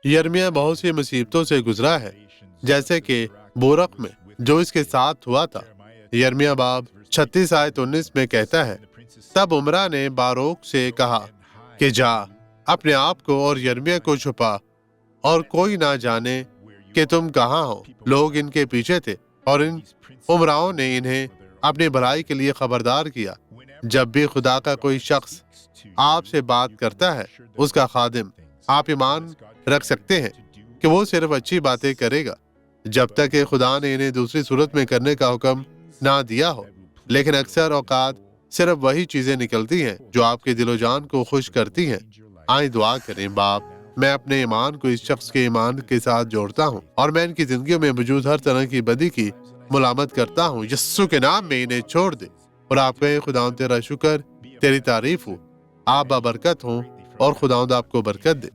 यिर्मयाह बहुत सी मुसीबतों से गुजरा है, जैसे कि बोरक में जो इसके साथ हुआ था। यिर्मयाह बाब 36 आयत 19 में कहता है, तब उमरा ने बारोक से कहा कि जा, अपने आप को और यिर्मयाह को छुपा, और कोई ना जाने कि तुम कहाँ हो। लोग इनके पीछे थे और इन उमराओं ने इन्हें अपनी भलाई के लिए खबरदार किया। जब भी खुदा का कोई शख्स आपसे बात करता है, उसका खादिम, आप ईमान रख सकते हैं कि वो सिर्फ अच्छी बातें करेगा, जब तक कि खुदा ने इन्हें दूसरी सूरत में करने का हुक्म ना दिया हो। लेकिन अक्सर औकात सिर्फ वही चीजें निकलती हैं जो आपके दिलो जान को खुश करती हैं। आए दुआ करें। बाप, मैं अपने ईमान को इस शख्स के ईमान के साथ जोड़ता हूँ और मैं इनकी जिंदगी में मौजूद हर तरह की बदी की मुलामत करता हूँ। यस्सु के नाम में इन्हें छोड़ दे। और आप कहें, खुदा तेरा शुक्र, तेरी तारीफ हो, आप बाबरकत हों और खुदा आपको बरकत दे।